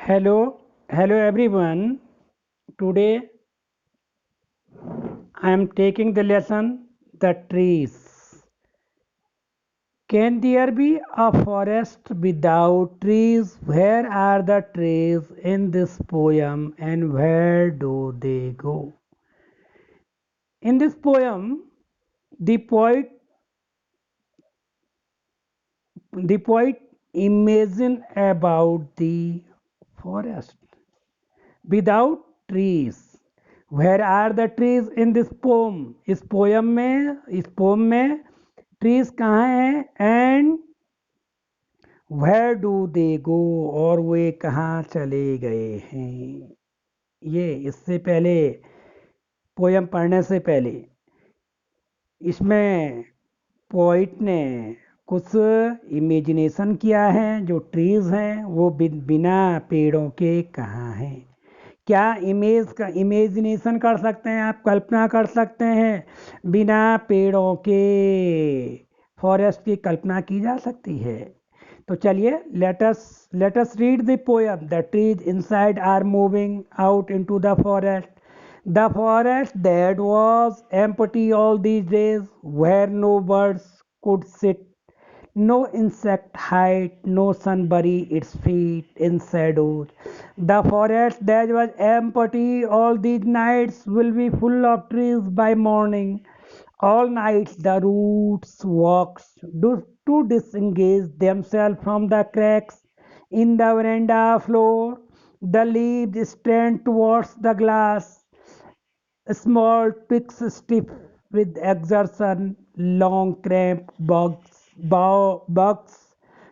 Hello, hello everyone. Today I am taking the lesson the trees. Can there be a forest without trees? Where are the trees in this poem and where do they go? In this poem, the poet the poet imagine about the forest without trees. Where are the trees in this poem? इस pome में trees कहाँ हैं and where do they go और वे कहाँ चले गए हैं। ये इससे पहले पोयम पढ़ने से पहले इसमें पोइट ने कुछ इमेजिनेशन किया है। जो ट्रीज हैं वो बिना पेड़ों के कहाँ हैं। क्या इमेजिनेशन कर सकते हैं, आप कल्पना कर सकते हैं बिना पेड़ों के फॉरेस्ट की कल्पना की जा सकती है। तो चलिए let us read the poem. The trees inside are moving out into the forest, the forest that was empty all these days, where no birds could sit, no insect hide, no sun bury its feet in shadows. The forest that was empty all these nights will be full of trees by morning. All night the roots walks to disengage themselves from the cracks in the veranda floor. The leaves stand towards the glass, small twigs stiff with exertion, long cramped bugs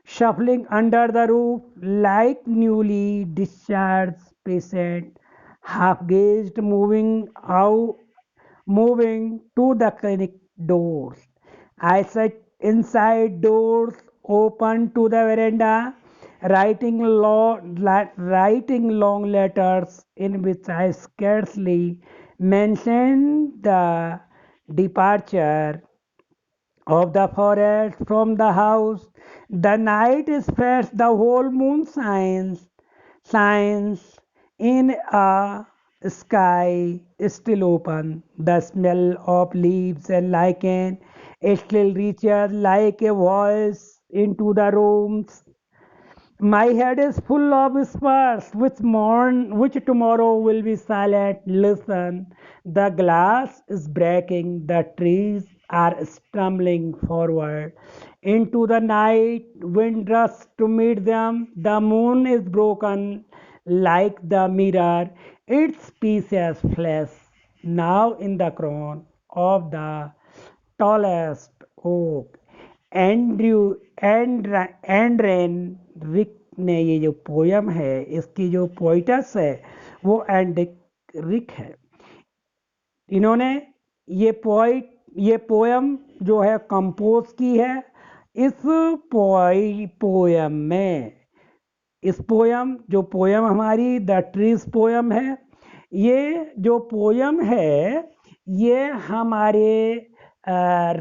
shuffling under the roof like newly discharged patient, half gazed moving to the clinic doors. I sat inside doors open to the veranda, writing long letters in which I scarcely mentioned the departure of the forest from the house. The night is fresh, the whole moon shines in a sky still open. The smell of leaves and lichen still reaches like a voice into the rooms. My head is full of whispers which tomorrow will be silent. Listen, the glass is breaking, the trees are stumbling forward into the night. Wind rushes to meet them. The moon is broken like the mirror, its pieces flesh now in the crown of the tallest oak. Andrew एंड्रेन रिक ने ये जो poem है, इसकी जो poet's है वो एंड्रिक रिक है। इन्होंने ये पोयम जो है कंपोज की है। इस पोयम में जो पोयम हमारी द ट्रीज पोयम है, ये जो पोयम है ये हमारे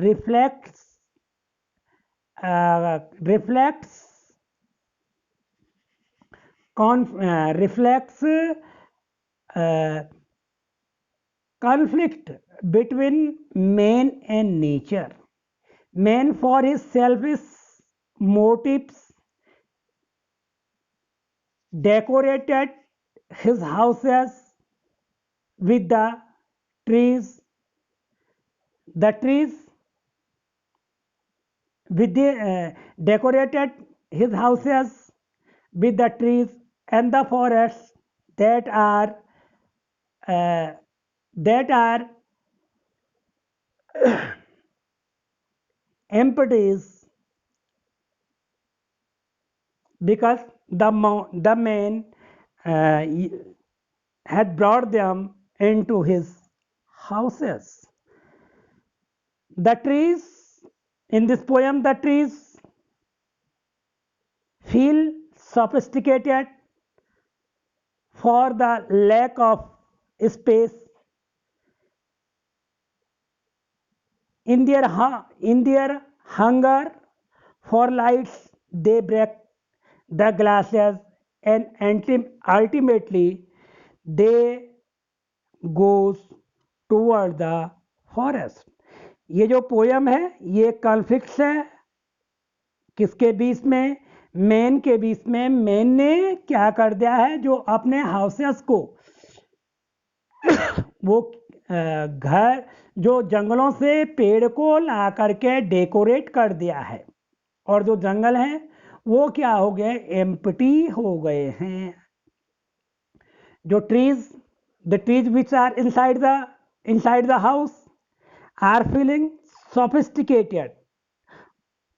reflects reflects reflects conflict between man and nature. Man, for his selfish motives, decorated his houses with the trees. The trees decorated his houses with the trees and the forests that are uh, that are empties because the man uh, had brought them into his houses. The trees in this poem, the trees feel sophisticated for the lack of space in their hunger for lights. They break the glasses and ultimately they goes toward the forest। ये जो poem है ये conflict है किसके बीच में? Man के बीच में। Man ने क्या कर दिया है, जो अपने हाउसेस को वो घर जो जंगलों से पेड़ को ला करके डेकोरेट कर दिया है, और जो जंगल हैं वो क्या हो गए, एम्प्टी हो गए हैं। जो the trees which are inside the house are feeling sophisticated.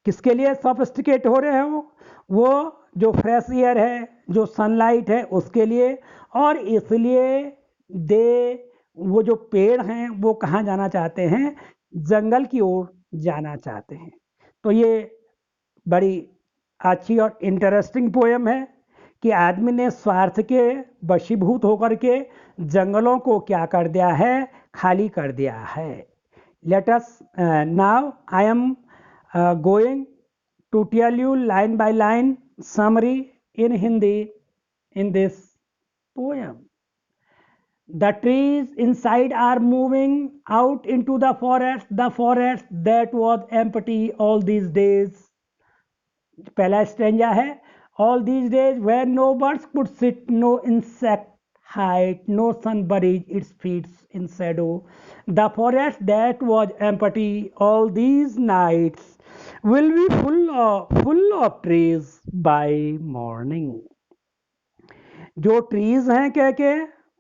किसके लिए सोफिस्टिकेट हो रहे हो? वो जो फ्रेश एयर है, जो सनलाइट है, उसके लिए। और इसलिए दे वो जो पेड़ हैं वो कहाँ जाना चाहते हैं? जंगल की ओर जाना चाहते हैं। तो ये बड़ी अच्छी और इंटरेस्टिंग पोयम है कि आदमी ने स्वार्थ के वशीभूत होकर के जंगलों को क्या कर दिया है, खाली कर दिया है। Let us now I am going to tell you line by line summary in Hindi in this poem. The trees inside are moving out into the forest that was empty all these days. पहला stanza है, all these days where no birds could sit, no insect hide, no sun buried its feet in shadow. The forest that was empty all these nights will be full of trees by morning. जो trees हैं क्या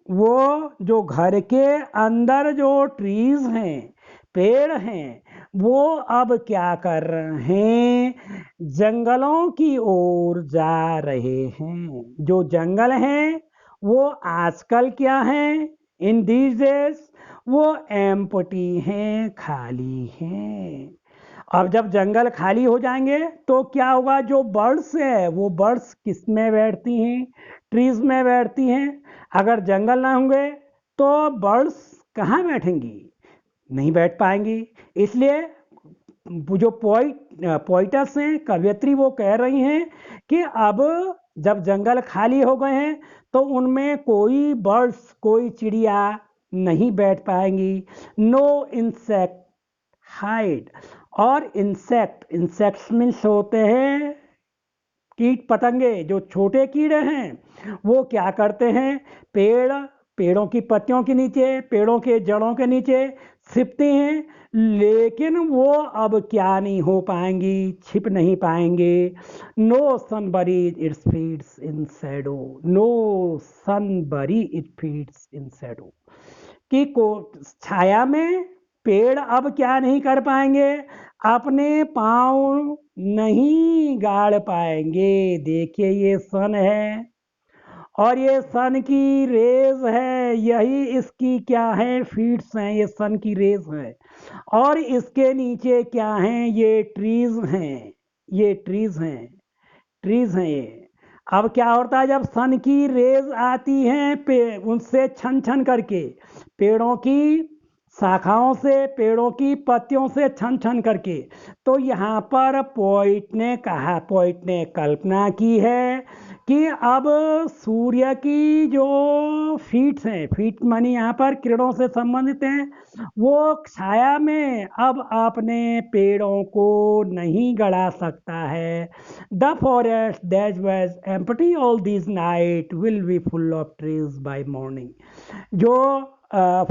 वो जो घर के अंदर जो trees हैं, पेड़ हैं, वो अब क्या कर रहे हैं, जंगलों की ओर जा रहे हैं। जो जंगल हैं वो आजकल क्या हैं, इन दीज डेज वो एम्प्टी हैं, खाली हैं। अब जब जंगल खाली हो जाएंगे तो क्या होगा, जो बर्ड्स है वो बर्ड्स किस में बैठती हैं, ट्रीज में बैठती हैं। अगर जंगल ना होंगे तो बर्ड्स कहाँ बैठेंगी, नहीं बैठ पाएंगी। इसलिए जो पोइटस हैं, कवयित्री, वो कह रही हैं कि अब जब जंगल खाली हो गए हैं तो उनमें कोई बर्ड्स, कोई चिड़िया नहीं बैठ पाएंगी। No insect hide. और इंसेक्ट्स मीन्स होते हैं कीट पतंगे। जो छोटे कीड़े हैं वो क्या करते हैं, पेड़ों की पत्तियों के नीचे, पेड़ों के जड़ों के नीचे छिपते हैं, लेकिन वो अब क्या नहीं हो पाएंगी, छिप नहीं पाएंगे। No sun bury its feeds in shadow, no sun bury it feeds in shadow. कि को छाया में पेड़ अब क्या नहीं कर पाएंगे, अपने पाँव नहीं गाड़ पाएंगे। देखिए ये सन है और ये सन की रेज है, यही इसकी क्या है, फीड्स हैं, ये सन की रेज है। और इसके नीचे क्या हैं, ये ट्रीज हैं, ये ट्रीज हैं, ट्रीज हैं ये। अब क्या होता है, जब सन की रेज आती हैं उनसे छन छन करके, पेड़ों की शाखाओं से, पेड़ों की पत्तियों से छन छन करके, तो यहाँ पर पोइट ने कहा, पोइट ने कल्पना की है कि अब सूर्य की जो फीट्स हैं, फीट मानी यहाँ पर किरणों से संबंधित हैं, वो छाया में अब अपने पेड़ों को नहीं गड़ा सकता है। The forest that was empty all this night will be full of trees by morning. जो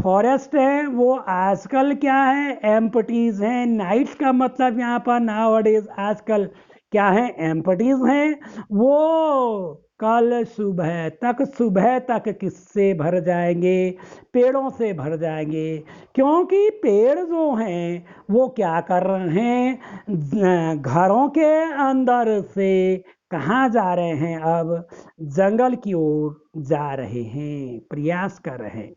फॉरेस्ट है वो आजकल क्या है, एम्प्टीज हैं। नाइट्स का मतलब यहाँ पर नाउअडेज, आजकल क्या है, एम्प्टीज हैं। वो कल सुबह तक किससे भर जाएंगे, पेड़ों से भर जाएंगे। क्योंकि पेड़ जो हैं वो क्या कर रहे हैं, घरों के अंदर से कहाँ जा रहे हैं, अब जंगल की ओर जा रहे हैं, प्रयास कर रहे हैं।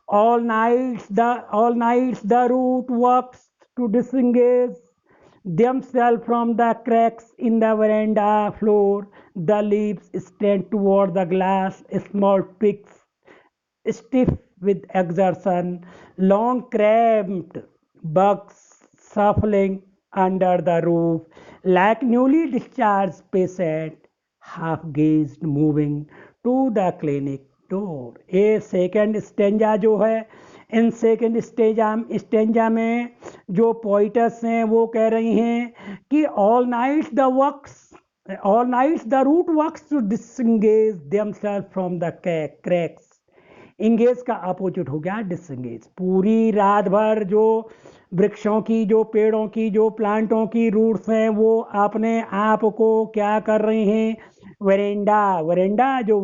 All nights the root works to disengage themselves from the cracks in the veranda floor. The leaves stand toward the glass, small twigs stiff with exertion, long cramped bugs shuffling under the roof like newly discharged patient half gazed moving to the clinic door. ये second stanza जो है, in second stanza में जो poet's हैं वो कह रही हैं कि all nights the root works to disengage themselves from the cracks. Engage का अपोजिट हो गया डिसएंगेज। पूरी रात भर जो वृक्षों की, जो पेड़ों की, जो प्लांटों की रूट्स हैं वो अपने आप को क्या कर रही हैं, वेरेंडा जो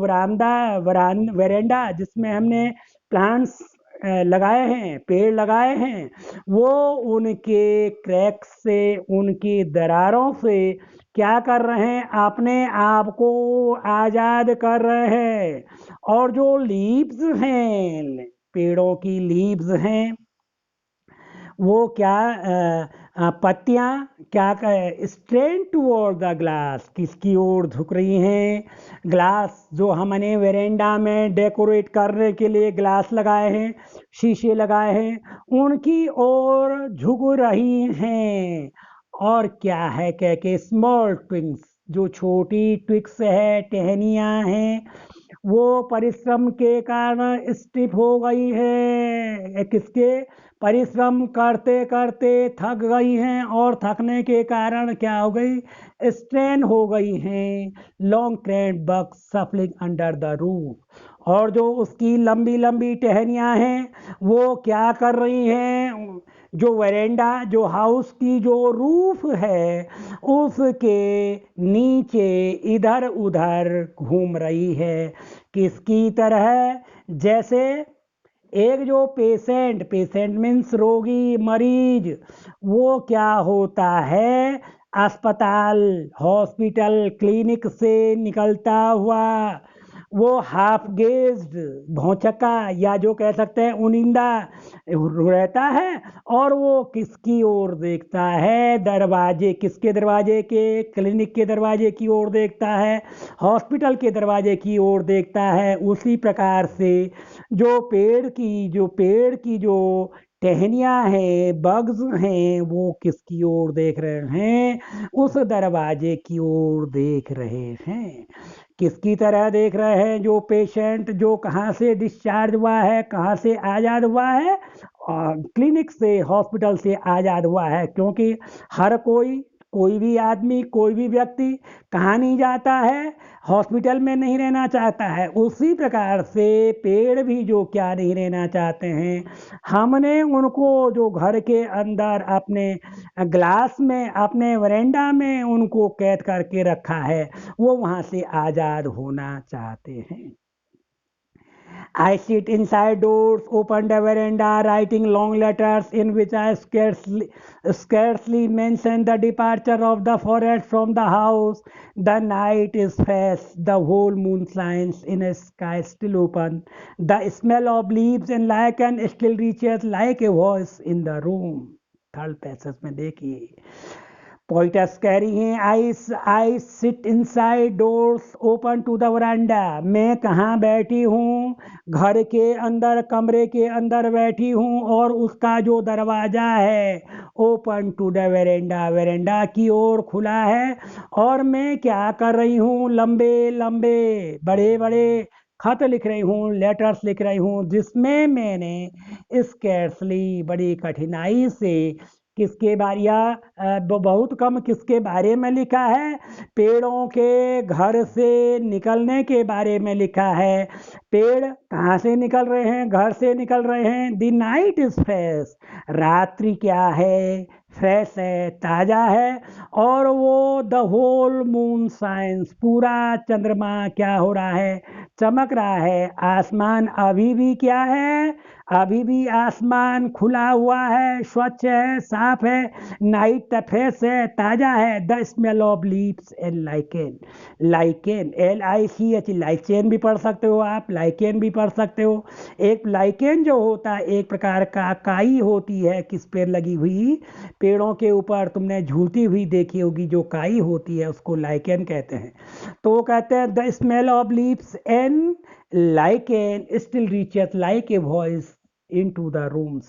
वेरेंडा जिसमें हमने प्लांट्स लगाए हैं, पेड़ लगाए हैं, वो उनके क्रैक्स से, उनकी दरारों से क्या कर रहे हैं, अपने आप को आज़ाद कर रहे हैं। और जो लीव्स हैं, पेड़ों की लीव्स हैं, वो क्या पत्तियां क्या स्ट्रेन टूवर्ड द ग्लास, किसकी ओर झुक रही हैं, ग्लास जो हमने वेरेंडा में डेकोरेट करने के लिए ग्लास लगाए हैं, शीशे लगाए हैं, उनकी ओर झुक रही हैं। और क्या है कह के, स्मॉल ट्विंग्स, जो छोटी ट्विक्स है, टहनियाँ हैं, वो परिश्रम के कारण स्टिफ हो गई है। किसके, परिश्रम करते करते थक गई हैं, और थकने के कारण क्या हो गई, स्ट्रेन हो गई हैं। Long craned bug shuffling under the roof, और जो उसकी लंबी लंबी टहनियाँ हैं वो क्या कर रही हैं, जो वेरेंडा, जो हाउस की जो रूफ है उसके नीचे इधर उधर घूम रही है। किसकी तरह, जैसे एक जो पेशेंट मीन्स रोगी, मरीज, वो क्या होता है, अस्पताल, हॉस्पिटल, क्लिनिक से निकलता हुआ वो हाफ गेज्ड, भौचक्का, या जो कह सकते हैं उनिंदा रहता है। और वो किसकी ओर देखता है, दरवाजे, किसके दरवाजे के, क्लिनिक के दरवाजे की ओर देखता है, हॉस्पिटल के दरवाजे की ओर देखता है। उसी प्रकार से जो पेड़ की जो टहनियाँ हैं, बग्स हैं, वो किसकी ओर देख रहे हैं, उस दरवाजे की ओर देख रहे हैं। किसकी तरह देख रहे हैं, जो पेशेंट जो कहाँ से डिस्चार्ज हुआ है, कहाँ से आज़ाद हुआ है, और क्लिनिक से, हॉस्पिटल से आज़ाद हुआ है। क्योंकि हर कोई भी आदमी, कोई भी व्यक्ति कहाँ नहीं जाता है, हॉस्पिटल में नहीं रहना चाहता है। उसी प्रकार से पेड़ भी जो क्या नहीं रहना चाहते हैं, हमने उनको जो घर के अंदर अपने ग्लास में, अपने वरेंडा में उनको कैद करके रखा है, वो वहाँ से आज़ाद होना चाहते हैं। I sit inside doors, open the veranda, writing long letters in which I scarcely mention the departure of the forest from the house. The night is fast, the whole moon shines in a sky still open. The smell of leaves and lichen still reaches like a voice in the room. Third passage में देखिए, poetess कह रही हैं, I sit inside doors open to the veranda. मैं कहाँ बैठी हूँ, घर के अंदर, कमरे के अंदर बैठी हूँ, और उसका जो दरवाज़ा है open to the veranda, veranda की ओर खुला है। और मैं क्या कर रही हूँ, लंबे लंबे बड़े बड़े खत लिख रही हूँ, लेटर्स लिख रही हूँ, जिसमें मैंने स्कैर्सली, बड़ी कठिनाई से, किसके बारे, या बहुत कम किसके बारे में लिखा है, पेड़ों के घर से निकलने के बारे में लिखा है। पेड़ कहाँ से निकल रहे हैं, घर से निकल रहे हैं। द नाइट इज फ्रेश, रात्रि क्या है, फ्रेश है, ताज़ा है। और वो द होल मून साइंस, पूरा चंद्रमा क्या हो रहा है, चमक रहा है। आसमान अभी भी क्या है, अभी भी आसमान खुला हुआ है, स्वच्छ है, साफ है, नाइट फ्रेश है, ताज़ा है। The smell of leaves and lichen, lichen LICH, लाइचेन भी पढ़ सकते हो आप, लाइकेन भी पढ़ सकते हो। एक लाइकेन जो होता है एक प्रकार का काई होती है, किस पर लगी हुई, पेड़ों के ऊपर तुमने झूलती हुई देखी होगी, जो काई होती है उसको लाइकेन कहते हैं। तो वो कहते हैं the smell of leaves and lichen still reaches like a voice into the rooms।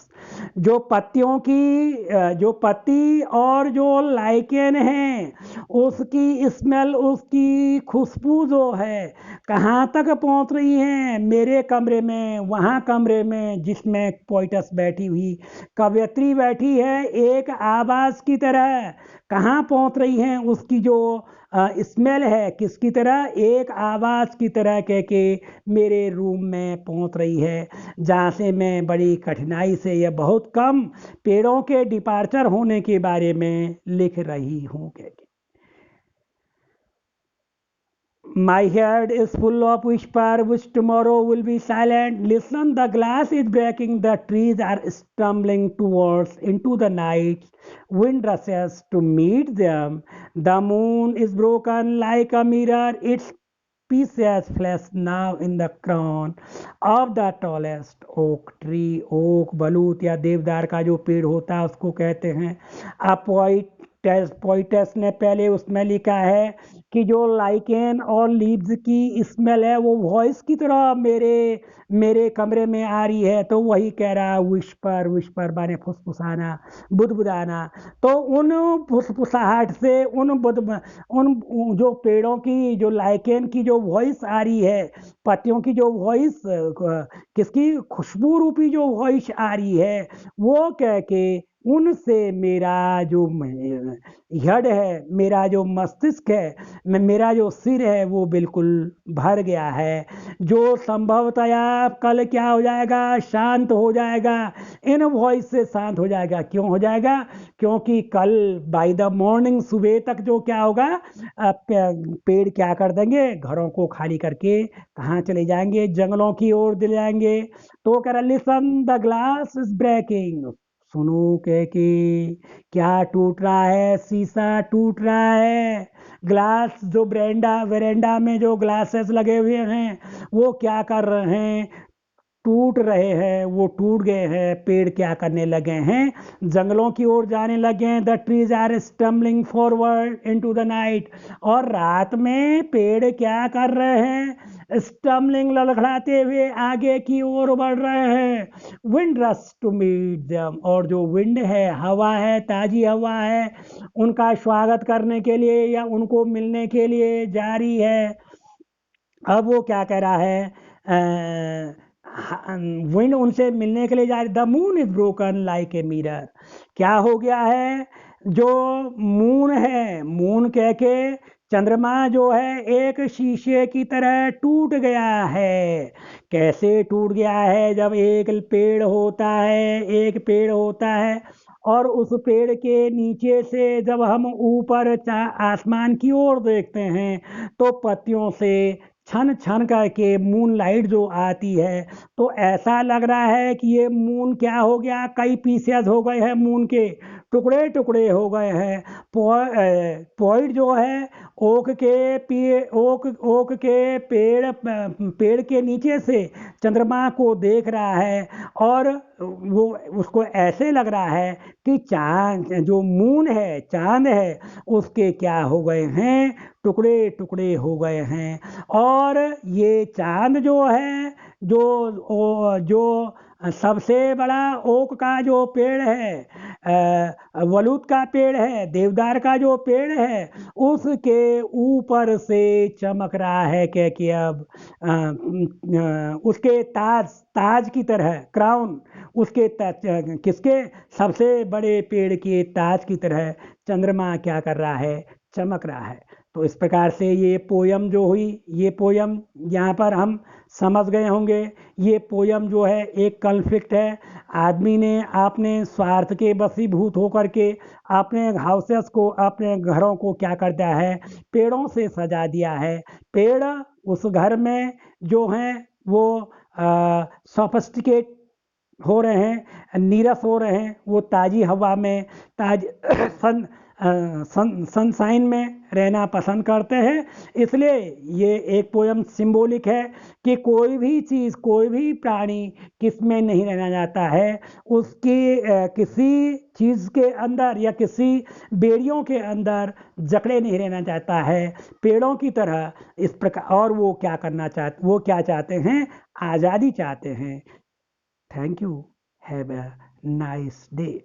जो पत्तियों की जो पत्ती और जो लाइकेन है उसकी स्मेल, उसकी खुशबू जो है कहाँ तक पहुंच रही है, मेरे कमरे में, वहाँ कमरे में जिसमें पोइटस बैठी हुई, कवयित्री बैठी है, एक आवाज की तरह कहाँ पहुंच रही है, उसकी जो स्मेल है किसकी तरह, एक आवाज की तरह कह के मेरे रूम में पहुंच रही है, जहाँ से मैं बड़ी कठिनाई से या बहुत कम पेड़ों के डिपार्चर होने के बारे में लिख रही हूँ कह के। My head is full of whisper which tomorrow will be silent. Listen, the glass is breaking, the trees are stumbling towards into the night. Wind rushes to meet them. The moon is broken like a mirror. Its pieces flash now in the crown of the tallest oak tree। Oak बलूत या देवदार का जो पेड़ होता है उसको कहते हैं। पोइटस ने पहले उसमें लिखा है कि जो लाइकेन और लीव्स की स्मेल है वो वॉइस की तरह मेरे मेरे कमरे में आ रही है, तो वही कह रहा विस्पर, विस्पर माने फुसफुसाना, बुदबुदाना। तो उन फुसफुसाहट से उन जो पेड़ों की जो लाइकेन की जो वॉइस आ रही है, पत्तियों की जो वॉइस, किसकी खुशबू रूपी जो वॉइस आ रही है, वो कह के उनसे मेरा जो हेड है, मेरा जो मस्तिष्क है, मेरा जो सिर है वो बिल्कुल भर गया है, जो संभवतया कल क्या हो जाएगा, शांत हो जाएगा, इन वॉइस से शांत हो जाएगा। क्यों हो जाएगा? क्योंकि कल बाय द मॉर्निंग, सुबह तक जो क्या होगा, पेड़ क्या कर देंगे, घरों को खाली करके कहाँ चले जाएंगे, जंगलों की ओर चले जाएंगे। तो कह रहा listen the glass is breaking, सुनो कह के क्या टूट रहा है, शीशा टूट रहा है। ग्लास जो वेरेंडा वेरेंडा में जो ग्लासेस लगे हुए हैं वो क्या कर रहे हैं, टूट रहे हैं, वो टूट गए हैं। पेड़ क्या करने लगे हैं, जंगलों की ओर जाने लगे हैं। The trees are stumbling forward into the night, और रात में पेड़ क्या कर रहे हैं, स्टम्बलिंग, लड़खड़ाते हुए आगे की ओर बढ़ रहे हैं। Wind rush to meet them, और जो विंड है, हवा है, ताजी हवा है, उनका स्वागत करने के लिए या उनको मिलने के लिए जारी है। अब वो क्या कह रहा है, विंड उनसे मिलने के लिए जा रही। The moon is broken like a mirror, क्या हो गया है, जो मून है, मून कह के चंद्रमा जो है एक शीशे की तरह टूट गया है। कैसे टूट गया है, जब एक पेड़ होता है, एक पेड़ होता है और उस पेड़ के नीचे से जब हम ऊपर आसमान की ओर देखते हैं तो पत्तियों से छन छन करके मून लाइट जो आती है, तो ऐसा लग रहा है कि ये मून क्या हो गया, कई पीसेस हो गए हैं, मून के टुकड़े टुकड़े हो गए हैं। पॉइंट जो है ओक के पेड़ के नीचे से चंद्रमा को देख रहा है, और वो उसको ऐसे लग रहा है कि चांद, जो मून है, चांद है, उसके क्या हो गए हैं, टुकड़े टुकड़े हो गए हैं। और ये चांद जो है, जो सबसे बड़ा ओक का जो पेड़ है, वलूत का पेड़ है, देवदार का जो पेड़ है, उसके ऊपर से चमक रहा है कि अब उसके ताज ताज की तरह, क्राउन, उसके किसके, सबसे बड़े पेड़ के ताज की तरह चंद्रमा क्या कर रहा है, चमक रहा है। तो इस प्रकार से ये पोयम जो हुई, ये पोयम यहाँ पर हम समझ गए होंगे। ये पोयम जो है एक कॉन्फ्लिक्ट है। आदमी ने अपने स्वार्थ के वशीभूत होकर के अपने हाउसेस को, अपने घरों को क्या कर दिया है, पेड़ों से सजा दिया है। पेड़ उस घर में जो हैं वो सोफिस्टिकेट हो रहे हैं, नीरस हो रहे हैं, वो ताज़ी हवा में, ताज सनशाइन में रहना पसंद करते हैं। इसलिए ये एक पोयम सिंबॉलिक है कि कोई भी चीज़, कोई भी प्राणी किस में नहीं रहना चाहता है, उसकी किसी चीज़ के अंदर या किसी बेड़ियों के अंदर जकड़े नहीं रहना चाहता है, पेड़ों की तरह इस प्रकार। और वो क्या करना चाहते, वो क्या चाहते हैं, आज़ादी चाहते हैं। Thank you. Have a nice day.